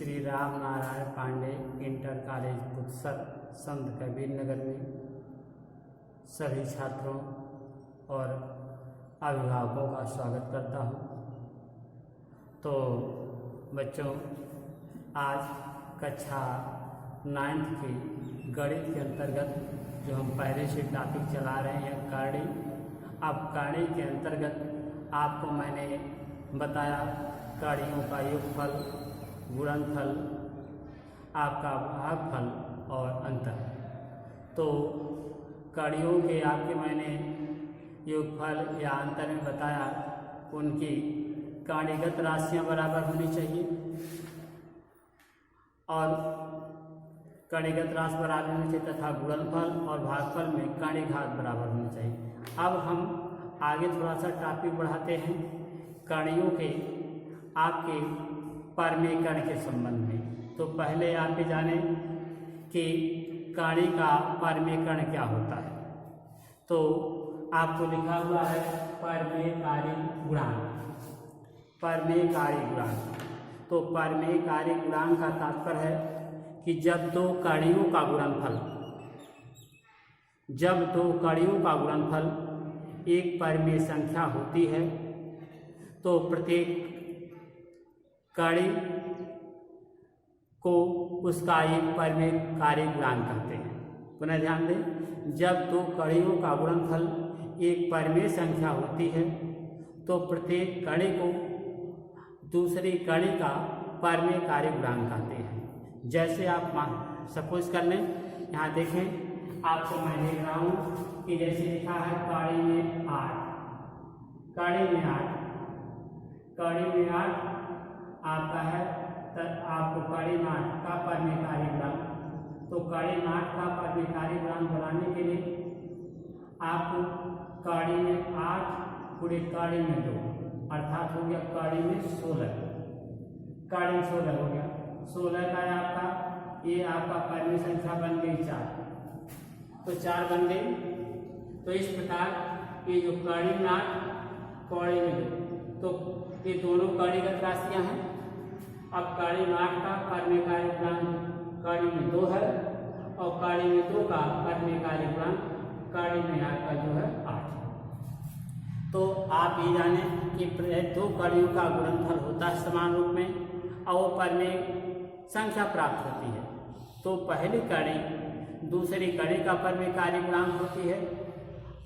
Shri Ram Narayan Pandey inter college बुत्सर संत कबीर नगर में सभी छात्रों और अभिभावकों का स्वागत करता हूं। तो बच्चों, आज कक्षा 9th की गणित के अंतर्गत जो हम पहले से टॉपिक चला रहे हैं कड़ी। अब कड़ी के अंतर्गत आपको मैंने बताया कड़ियों का योगफल, गुणनफल, आपका भागफल और अंतर। तो कड़ियों के आपके मैंने योगफल या अंतर में बताया, उनकी कणिगत राशियां बराबर होनी चाहिए और कणिगत राशि बराबर होनी चाहिए तथा गुणनफल और भागफल में कणिघात बराबर होनी चाहिए। अब हम आगे थोड़ा सा टॉपिक बढ़ाते हैं कणियों के आपके परमीकरण के संबंध में। तो पहले आप ये जाने कि कणी का परमीकरण क्या होता है। तो आपको लिखा हुआ है परमेयकारी गुणांक। परमेयकारी गुणांक, तो परमेयकारी गुणांक का तात्पर्य है कि जब दो कणियों का गुणनफल एक परमेय संख्या होती है तो प्रत्येक कड़ी को उसका एक परमेयकारी गुणांक कहते हैं। पुनः ध्यान दें, जब दो कड़ियों का गुणनफल एक परमेय संख्या होती है तो प्रत्येक कड़ी को दूसरी कड़ी का परमेयकारी गुणांक कहते हैं। जैसे आप सपोज कर लें, यहाँ देखें, आपको मैं देख रहा हूँ कि जैसे लिखा है कड़ी में 8, कड़ी में 8 आपका है, आपको कड़ी में 8 का परमेयकारी गुणांक। तो कड़ी में 8 का परमेयकारी गुणांक बनाने के लिए आपको कड़ी में 8 गुणे कड़ी में 2 अर्थात हो गया कड़ी में 16, कड़ी में 16 हो गया। 16 का आपका ये आपका परमेय संख्या बन गई 4, तो 4 बन गई। तो इस प्रकार ये जो कड़ी में 8 कड़ी में 2, तो ये दोनों कड़ीगत राशियां हैं। अब कड़ी में 8 का परमेयकारी गुणांक कड़ी में 2 है और कड़ी में 2 का परमेयकारी गुणांक कड़ी में आपका जो है 8। तो आप ये जाने कि दो कड़ियों का गुणनफल होता है समान रूप में और वो परमेय संख्या प्राप्त होती है। तो पहली कड़ी दूसरी कड़ी का परमेयकारी गुणांक होती है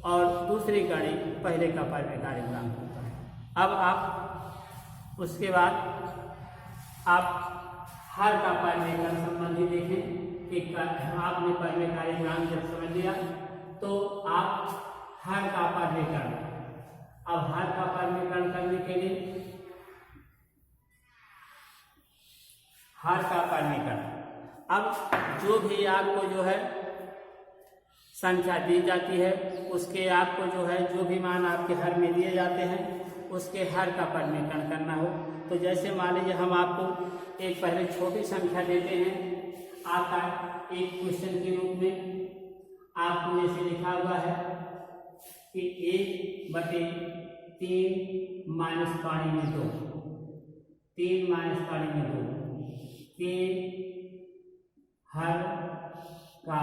और दूसरी कड़ी पहले का परमेयकारी गुणांक होता है। अब आप उसके बाद आप हर का परमेयकरण संबंधी देखें कि आपने परमेयकारी गुणांक जब समझ लिया तो आप हर का परमेयकरण, अब हर का परमेयकरण करने के लिए हर का परमेयकरण, अब जो भी आपको जो है संख्या दी जाती है उसके आपको जो है जो भी मान आपके हर में दिए जाते हैं उसके हर का परमेयकरण करना हो। तो जैसे मान लीजिए हम आपको एक पहले छोटी संख्या देते हैं, आपका एक क्वेश्चन के रूप में आपको जैसे लिखा हुआ है कि 1/3 माइनस कड़ी में 2, 3 माइनस कड़ी में 2 के हर का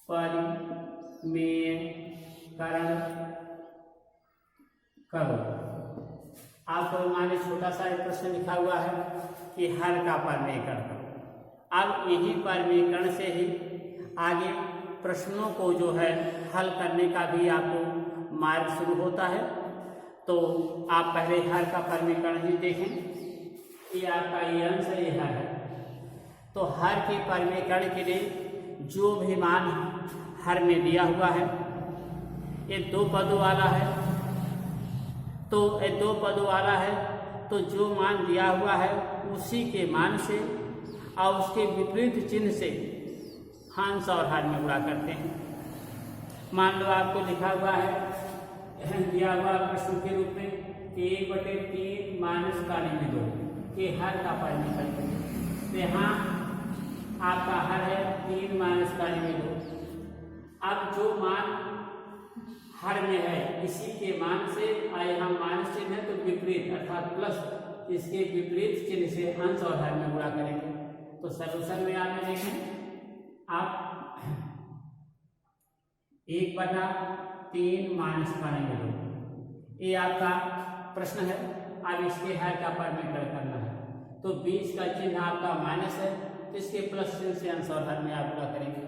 परमेयकरण करो। आपको माने छोटा सा एक प्रश्न लिखा हुआ है कि हर का परमेयकरण करो। अब यही परमेयकरण से ही आगे प्रश्नों को जो है हल करने का भी आपको मार्ग शुरू होता है। तो आप पहले हर का परमेयकरण ही देखें, ये आपका ये अंश ये हर है। तो हर के परमेयकरण के लिए जो भी मान हर में दिया हुआ है, ये 2 पदों वाला है, तो ये 2 पदों वाला है, तो जो मान दिया हुआ है उसी के मान से और उसके विपरीत चिन्ह से हंस और हर में गुणा करते हैं। मान लो आपको लिखा हुआ है दिया हुआ प्रश्न के रूप में 1/3 माइनस कड़ी में 2 के हर का परमेयकरण करें। तो यहाँ आपका हर है 3 माइनस कड़ी में 2। अब जो मान हर में है इसी के मान से यहाँ माइनस चिन्ह है तो विपरीत अर्थात प्लस इसके विपरीत चिन्ह से अंश और हर में गुणा करेंगे। तो सलूशन में आप देखें, आप 1/3 माइनस करेंगे 2, ये आपका प्रश्न है। अब इसके हर का परमीकरण करना है, तो 20 का चिन्ह आपका माइनस है, तो इसके प्लस चिन्ह से अंश और हर में आप गुणा करेंगे।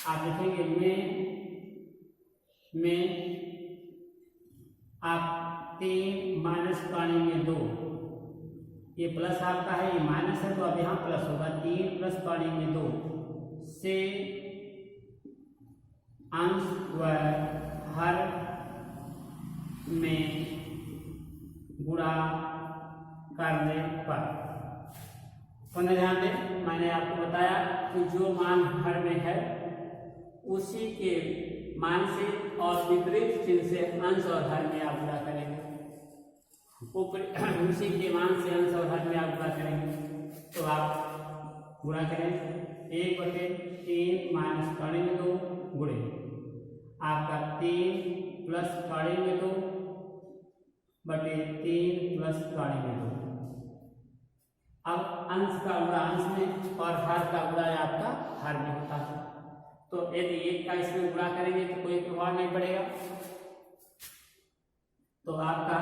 आप लिखेंगे में आप 3 माइनस पानी में 2, ये प्लस आपका है, ये माइनस है, तो अब यहाँ प्लस होगा। 3 प्लस पानी में 2 से अंश व हर में गुणा करने पर। पुनः ध्यान दें, मैंने आपको बताया कि जो मान हर में है उसी के मान से और विपरीत चिन्ह से अंश और हर में आप गुणा करेंगे। उसी के मान से अंश और हर में आप गुणा करेंगे, तो आप गुणा करें 1/3 माइनस पानी में 2 गुणे आपका 3 प्लस पानी में 2 बटे 3 प्लस पानी में 2। अब अंश का गुणा अंश में और हर का गुणा आपका हर में होता है, तो यदि 1 का इसमें गुणा करेंगे तो कोई प्रभाव नहीं पड़ेगा। तो आपका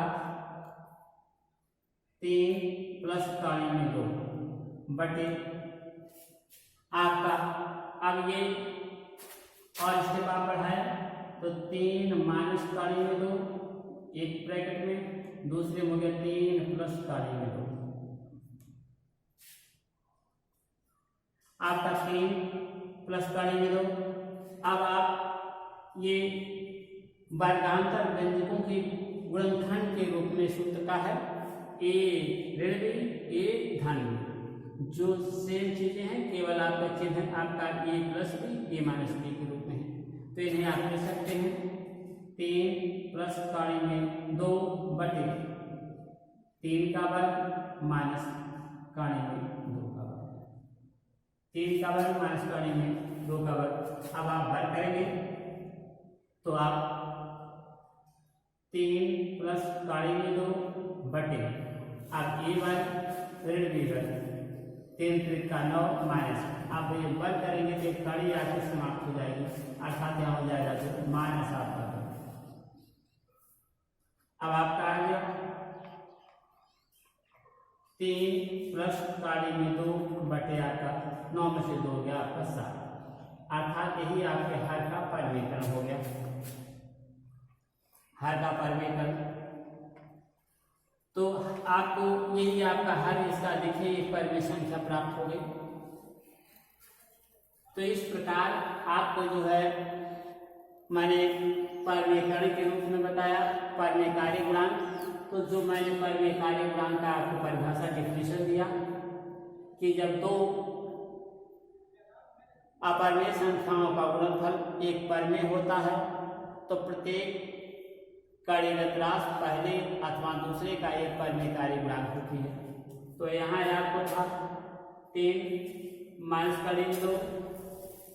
3 प्लस पानी में 2 बटे आपका, अब ये और इसके बाद बढ़ाया तो 3 माइनस पानी में 2 एक ब्रैकेट में, दूसरे में हो गया 3 प्लस पानी में 2, आपका 3 प्लस पानी में 2। अब आप ये वर्गांतर व्यंजकों के गुणनखंड के रूप में सूत्र का है a ऋण b a धन b, जो सेम चीजें हैं, केवल आपका चिन्ह आपका a plus b a minus b के रूप में है। तो इन्हें आप ले सकते हैं 3 प्लस पानी में 2 बटे 3 का वर्ग माइनस पानी में 2 का वर्ग, 3 का वर्ग माइनस पानी में 2 का वर्ग। अब आप वर्ग करेंगे तो आप 3 प्लस पानी में 2 बटे आप a वर्ग ऋण b वर्ग 3 त्रिक का 9 माइनस, आप ये वर्ग करेंगे तो एक कड़ी आके समाप्त हो जाएगी, अर्थात यहाँ हो जाएगा तो माइनस आपका। अब आपका आ गया 3 प्लस पानी में 2 बटे आपका 9 में से 2 हो गया आपका 7, अर्थात यही आपके हर का परमीकरण हो गया, हर का परमीकरण। तो आपको यही आपका हर इसका देखिए एक परमेय संख्या प्राप्त हो गई। तो इस प्रकार आपको जो है मैंने परमेयकारी के रूप में बताया परमेयकारी गुणांक। तो जो मैंने परमेयकारी गुणांक का आपको परिभाषा डेफिनेशन दिया कि जब दो अपरमेय संख्याओं का गुणनफल एक परमेय होता है तो प्रत्येक कार्यरत राशि पहले अथवा दूसरे का एक परमेयकारी गुणांक होती है। तो यहाँ आपको था 3 माइनस का ऋण 2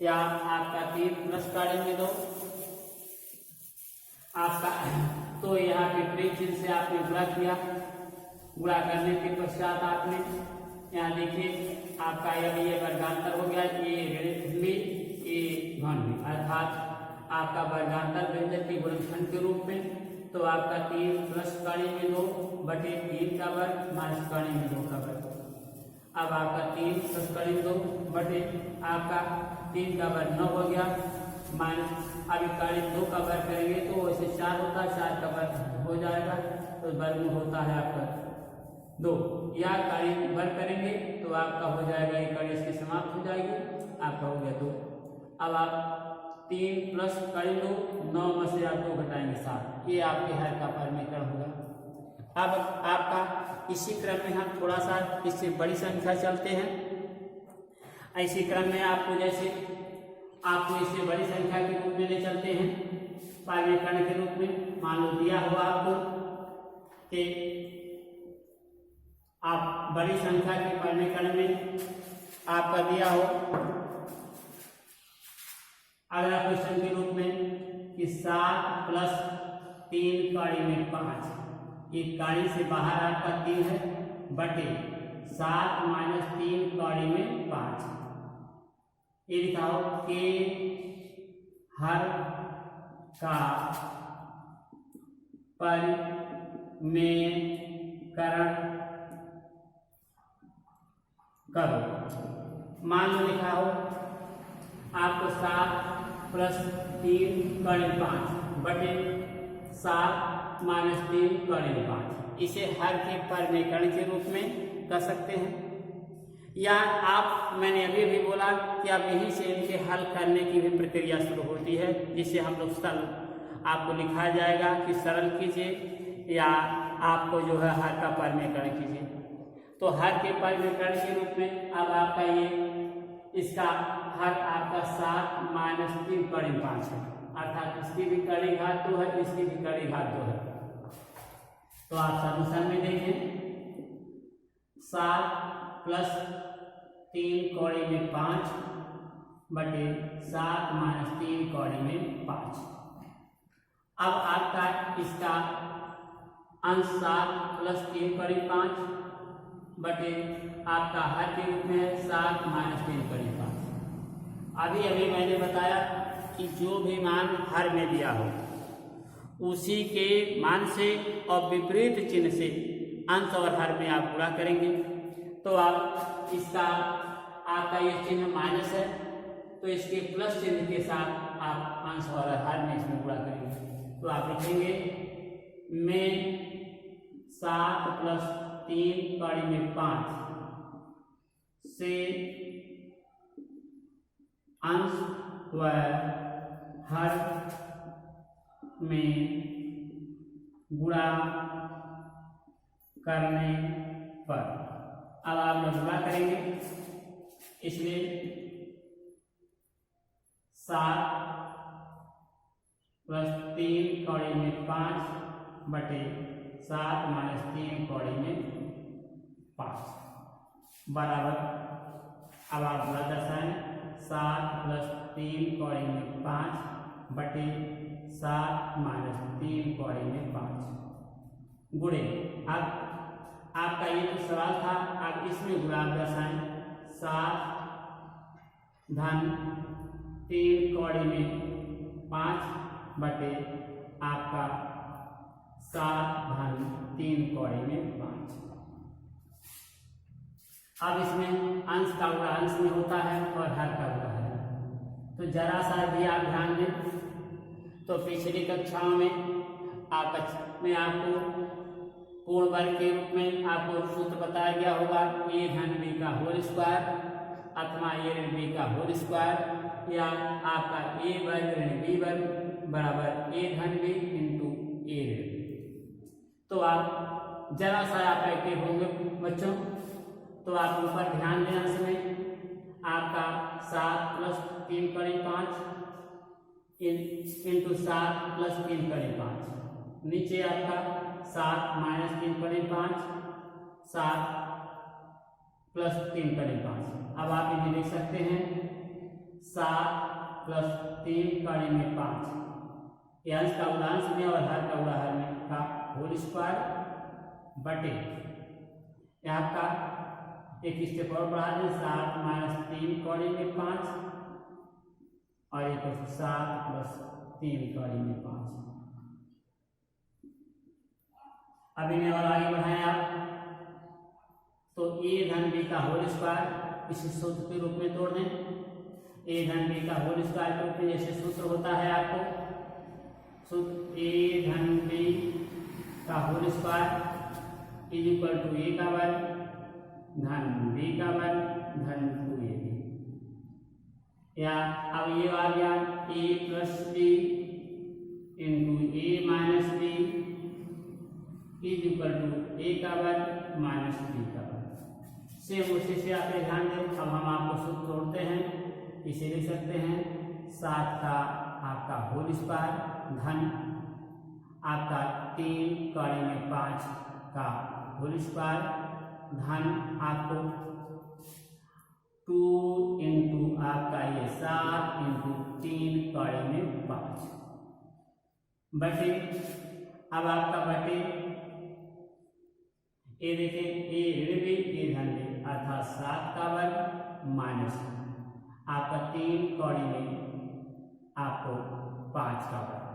या आपका 3 प्लस का ऋण 2 आपका, तो यहाँ विपरीत चिन्ह से आपने गुणा किया, गुणा करने के पश्चात आपने यहाँ देखिए आपका ये वर्गांतर हो गया, ये ऋण भी ये धन भी, अर्थात आपका वर्गांतर व्यंजक के गुणनखंड के रूप में। तो आपका 3 प्लस पानी में 2 बटे 3 का वर्ग माइनस पानी में 2 का वर्ग। अब आपका 3 प्लस पानी में 2 बटे आपका 3 का वर्ग 9 हो गया, माइनस अभी पानी 2 का वर्ग करेंगे तो वैसे 4 होता है, 4 का वर्ग हो जाएगा, तो वर्ग में होता है आपका 2, या कार्य वर्ग करेंगे तो आपका हो जाएगा, एक कार्य इसकी समाप्त हो जाएगी, आपका हो गया 2। अब आप 3 प्लस कड़ी 2 9 में से आप 2 घटाएंगे 7, ये आपके हर का परमीकरण होगा। अब आपका इसी क्रम में हम थोड़ा सा इससे बड़ी संख्या चलते हैं। इसी क्रम में आपको जैसे आपको इससे बड़ी संख्या के रूप में ले चलते हैं परमीकरण के रूप में। मान लो दिया हुआ आपको कि आप बड़ी संख्या के परमीकरण में आपका दिया हो अगला क्वेश्चन के रूप में कि 7 प्लस 3 कड़ी में 5, ये कड़ी से बाहर आपका 3 है बटे 7 माइनस 3 कौड़ी में 5। ये दिखाओ के हर का परिमेयकरण करो। मान लो लिखा हो आपको 7 प्लस 3 कौड़ी 5 बटे 7 माइनस 3 कौड़ी 5। इसे हर के परिमेयकरण के रूप में कर सकते हैं, या आप मैंने अभी भी बोला कि अब यहीं से इनके हल करने की भी प्रक्रिया शुरू होती है, जिसे हम लोग सरल आपको लिखा जाएगा कि सरल कीजिए या आपको जो है हर का परिमेयकरण कीजिए। तो हर के परिमेयकरण के रूप में अब आपका ये इसका हर आपका 7 माइनस 3 कौड़ी 5 है, अर्थात इसकी भी कड़ी घात 2 है, इसकी भी कड़ी घात 2 है। तो आप सॉल्यूशन में देखें 7 प्लस 3 कौड़ी में 5 बटे 7 माइनस 3 कौड़ी में 5। अब आपका इसका अंश 7 प्लस 3 कौड़ी 5 बटे आपका हर के रूप में है 7 माइनस 3 कौड़ी 5। अभी मैंने बताया कि जो भी मान हर में दिया हो उसी के मान से और विपरीत चिन्ह से अंश और हर में आप गुणा करेंगे। तो आप इसका आपका ये चिन्ह माइनस है, तो इसके प्लस चिन्ह के साथ आप अंश और हर में इसमें गुणा करेंगे। तो आप लिखेंगे में 7 प्लस 3 कौड़ी में 5 से अंश व हर में गुणा करने पर। अब आप लोग गुणा करेंगे, इसलिए 7 प्लस 3 कौड़ी में 5 बटे 7 माइनस 3 कौड़ी में 5 बराबर। अब आप गुणा दर्शाएं 7 प्लस 3 कौड़ी में 5 बटे 7 माइनस 3 कौड़ी में 5 गुणे। अब आपका ये जो सवाल था आप इसमें गुणा दर्शाएं 7 धन 3 कौड़ी में 5 बटे आपका 7 धन 3 कौड़ी में 5। अब इसमें अंश का गुणा अंश में होता है और हर का गुणा है। तो जरा सा भी आप ध्यान दें तो पिछली कक्षाओं में आपको पूर्ण वर्ग के रूप में आपको सूत्र बताया गया होगा a धन b का होल स्क्वायर अथवा a ऋण b का होल स्क्वायर, या आपका a वर्ग ऋण b वर्ग बराबर a धन b इंटू a ऋण। तो आप जरा सा आप एक्टिव होंगे बच्चों, तो आप ऊपर ध्यान देना समय आपका 7 प्लस 3 कड़ी 5 इंटू 7 प्लस 3 कड़ी 5, नीचे आपका 7 माइनस 3 कड़ी 5 7 प्लस 3 कड़ी 5। अब आप इन्हें लिख सकते हैं 7 प्लस 3 कड़ी में 5 ये अंश का गुणा अंश में और हर का गुणा हर में का होल स्क्वायर बटे आपका एक स्टेप और बढ़ा दें 7 माइनस 3 कौड़ी में 5 और एक 7 प्लस 3 कौड़ी में 5। अब इन्हें और आगे बढ़ाएं आप तो a धन b का होल स्क्वायर इसे सूत्र के रूप में तोड़ दें। a धन b का होल स्क्वायर के रूप में जैसे सूत्र होता है आपको सूत्र a धन b का whole square is equal to a का वर्ग धन b का वर्ग धन 2ab, या अब ये आ गया a plus b into a minus b is equal to a का वर्ग माइनस b का वर्ग। सेम उसी से आप ध्यान दें। अब हम आपको सूत्र तोड़ते हैं, इसे लिख सकते हैं 7 का आपका होल स्क्वायर धन आपका 3 कौड़ी में 5 का होल स्क्वायर धन आपको 2 इंटू आपका ये 7 इंटू 3 कौड़ी में 5 बटे। अब आपका बटे ये देखिए ए ऋण बी ए धन बी, अर्थात 7 का वर्ग माइनस आपका 3 कौड़ी में आपको 5 का वर्ग।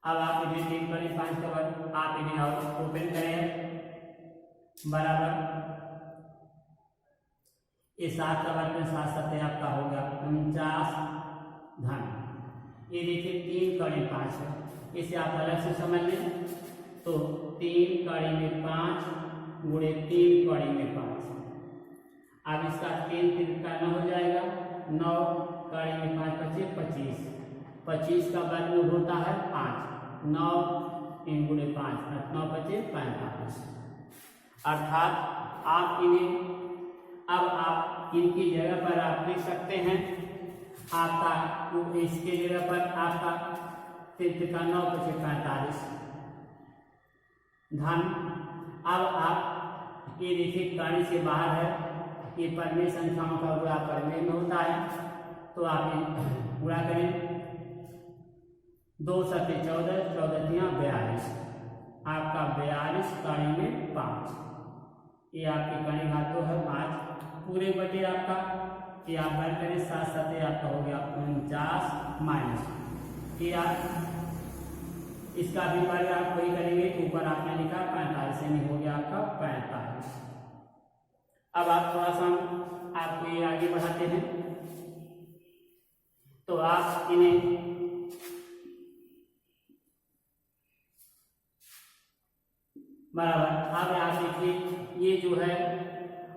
अब आप इन्हें 3 कौड़ी 5 का वर्ग आप इन्हें और ओपन करें बराबर ये 7 का वर्ग में 7 सत्ते आपका हो गया 49 धन। ये देखिए 3 कौड़ी 5 है, इसे आप अलग से समझ लें तो 3 कौड़ी में 5 गुणे 3 कौड़ी में 5। अब इसका 3 का 9 हो जाएगा, 9 कौड़ी में 5 बचे 25, 25 का वर्ग होता है 5, 9 3 गुणे 5 9 बचे 45। अर्थात आप इन्हें अब आप इनकी जगह पर आप लिख सकते हैं आपका इसके जगह पर आपका 3 का 9 बचे 45 धन। अब आप ये देखिए कड़ी से बाहर है, ये परमेय संख्याओं का गुणा परमेय में होता है, तो आप गुणा करें 2 सत्ते 14, 14 तिया 42, आपका 42 कड़ी में 5, ये आपकी कड़ी घात तो है 5 पूरे बटे आपका ये आप वर्ग करें 7 सत्ते आपका हो गया 49 माइनस ये आप इसका भी वर्ग आप वही करेंगे, ऊपर आपने लिखा 45 यानी हो गया आपका 45। अब आप थोड़ा सा आपको ये आगे बढ़ाते हैं तो आप इन्हें बराबर। अब आप देखिए ये जो है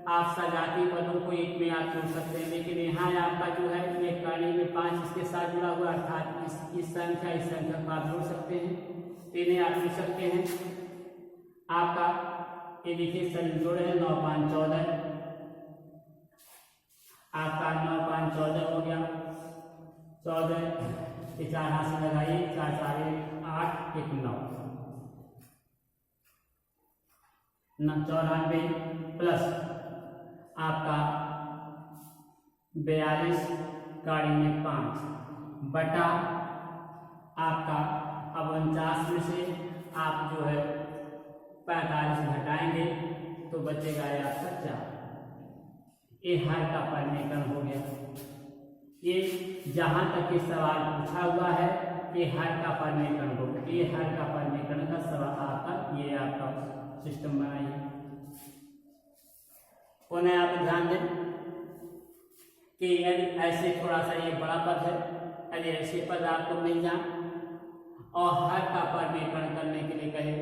आप सजातीय पदों को एक में आप जोड़ सकते हैं, लेकिन यहाँ आपका जो है ये कड़ी में 5 इसके साथ जुड़ा हुआ, अर्थात इस संख्या को आप जोड़ सकते हैं, इन्हें आप लिख सकते हैं आपका ये देखिए सर जोड़ है 9 5 14, आपका 9 5 14 हो गया 14, ये 4 हाथ से लगाइए 4 4 8 1 9 94 प्लस आपका 42 कड़ी में 5 बटा आपका अब 49 में से आप जो है 45 घटाएंगे तो बचेगा ये आपका 4। ये हर का परिमेयकरण हो गया। ये जहां तक ये सवाल पूछा हुआ है कि हर का परिमेयकरण हो, ये हर का परिमेयकरण का सवाल आपका ये आपका सिस्टम बनाइए। पुनः आप ध्यान दें कि यदि ऐसे थोड़ा सा ये बड़ा पद है, यदि ऐसे पद आपको मिल जाए और हर का परिमेयकरण करने के लिए कहे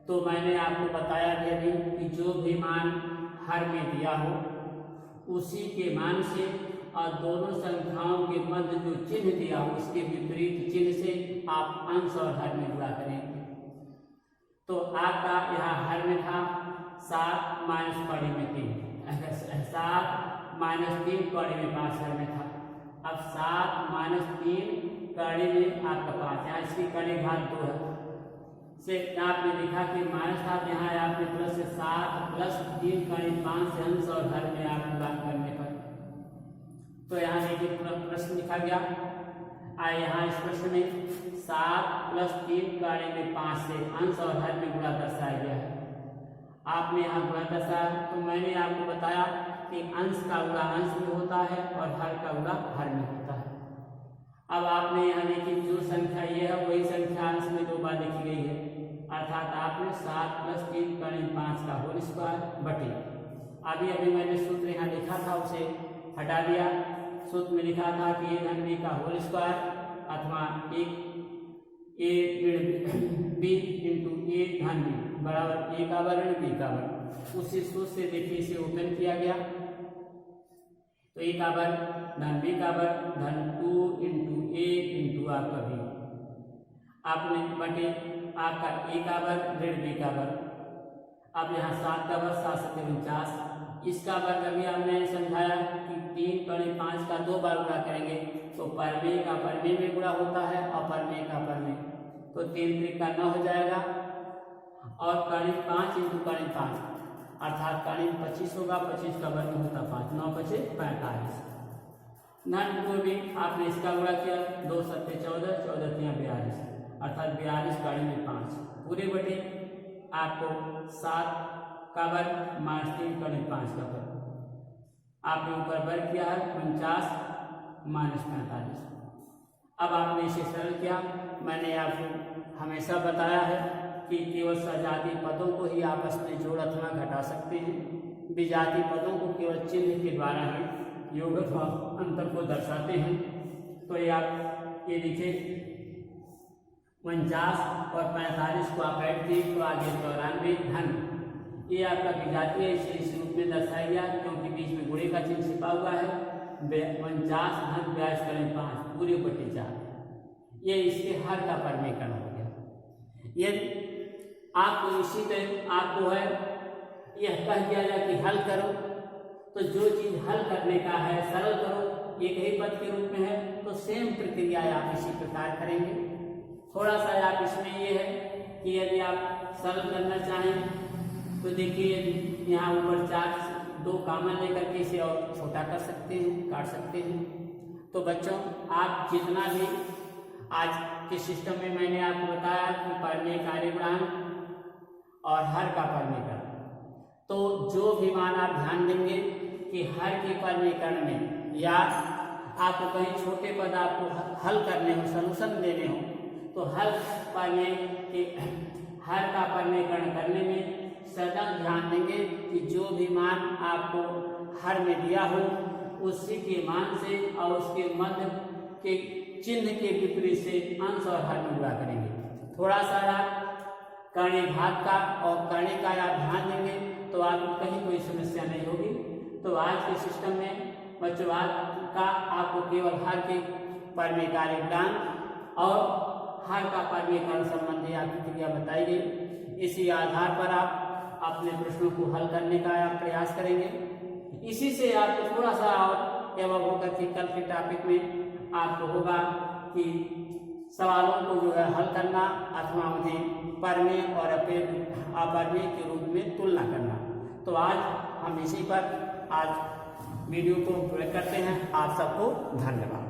तो मैंने आपको बताया भी अभी कि जो भी मान हर में दिया हो उसी के मान से और दोनों संख्याओं के मध्य जो चिन्ह दिया हो उसके विपरीत चिन्ह से आप अंश और हर में गुणा करेंगे। तो आपका यहाँ हर में था 7 माइनस कड़ी में 3, 7 माइनस 3 कड़ी में 5 हर में था। अब 7 माइनस 3 कड़ी में आपका 5, यहाँ इसकी कड़ी घात 2 है से आपने लिखा कि माइनस था, यहाँ आपने प्लस से 7 प्लस 3 कड़ी 5 से अंश और हर में आप गुणा करने पर तो यहाँ देखिए पूरा प्रश्न लिखा गया। यहाँ इस प्रश्न में 7 प्लस 3 कड़ी में 5 से अंश और हर में गुणा दर्शाया गया है। आपने यहाँ गुणा दर्शाया तो मैंने आपको बताया कि अंश का गुणा अंश में होता है और हर का गुणा हर में होता है। अब आपने यहाँ देखिए जो संख्या ये है वही संख्या अंश में 2 बार लिखी गई है, अर्थात आपने 7 प्लस 3 कड़ी 5 का होल स्क्वायर बटे अभी मैंने सूत्र यहाँ लिखा था उसे हटा दिया। सूत्र में लिखा था कि ए धन बी का होल स्क्वायर अथवा ए ऋण बी इंटू ए धन बी बराबर ए का वर्ग बी का वर्ग। उसी सूत्र से देखिए इसे ओपन किया गया तो ए का वर्ग धन बी का वर्ग धन 2 इंटू ए इंटू आपका बी आपने बटे आपका ए का वर्ग ऋण बी का वर्ग। अब यहाँ 7 का वर्ग 7 7 49, इसका वर्ग अभी हमने समझाया कि 3 कड़ी 5 का 2 बार गुणा करेंगे तो परमेय का परमेय में गुणा होता है और परमेय का परमेय, तो 3 3 का 9 हो जाएगा और कड़ी 5 इंटू कड़ी 5 अर्थात कड़ी 25 होगा, 25 का वर्ग होता 5, 9 बचे 45। धन को भी आपने इसका गुणा किया 2 7 14, 14 3 42 अर्थात 42 कड़ी में 5 पूरे बटे आपको 7 का वर्ग माइनस 3 का 5 का वर्ग। आपने ऊपर वर्ग किया है 49 माइनस 45। अब आपने इसे सरल किया। मैंने आपको हमेशा बताया है कि केवल सजातीय पदों को ही आपस में जोड़ अथवा घटा सकते हैं, विजातीय पदों को केवल चिन्ह के द्वारा ही योग अथवा अंतर को दर्शाते हैं। तो ये आप ये लिखे 49 और 45 को आप ऐड किए तो आगे 94 धन, ये आपका विजातीय इसे इस रूप में दर्शाया गया क्योंकि बीच में गुणे का चिन्ह छिपा हुआ है। 49 धन 42 करें 5 पूरे बटे 4, ये इसके हर का परिमेयकरण हो गया। यदि आपको इसी तरह आपको है यह कह दिया जाए कि हल करो, तो जो चीज हल करने का है सरल करो, एक ही पद के रूप में है तो सेम प्रक्रिया आप इसी प्रकार करेंगे। थोड़ा सा आप इसमें ये है कि यदि आप सरल करना चाहें तो देखिए यहाँ ऊपर 4 2 कामन लेकर के इसे और छोटा कर सकते हैं, काट सकते हैं। तो बच्चों आप जितना भी आज के सिस्टम में मैंने आपको बताया कि परिमेय कार्यगुणांक और हर का परिमेयकरण, तो जो भी मान आप ध्यान देंगे कि हर के परिमेयकरण में या आपको कहीं छोटे पद आपको हल करने हो, सलूशन देने हो, तो हर का परिमेयकरण करने में सदा ध्यान देंगे कि जो भी मान आपको हर में दिया हो उसी के मान से और उसके मध्य के चिन्ह के विपरीत से अंश और हर में गुणा करेंगे। थोड़ा सा आप कर्णी भाग का और कर्णी का आप ध्यान देंगे तो आपको कहीं कोई समस्या नहीं होगी। तो आज के सिस्टम में बच्चों आज का आपको केवल हर के परिमेय कार्यगुणांक और हर का परिमेयकरण संबंधी आपकी क्रिया बताई गई। इसी आधार पर आप अपने प्रश्नों को हल करने का आप प्रयास करेंगे। इसी से आपको थोड़ा सा और एवं होकर के कल के टॉपिक में आपको होगा कि सवालों को जो है हल करना अथवा उन्हें परिमेय और अपरिमेय के रूप में तुलना करना। तो आज हम इसी पर आज वीडियो को ब्रेक करते हैं। आप सबको धन्यवाद।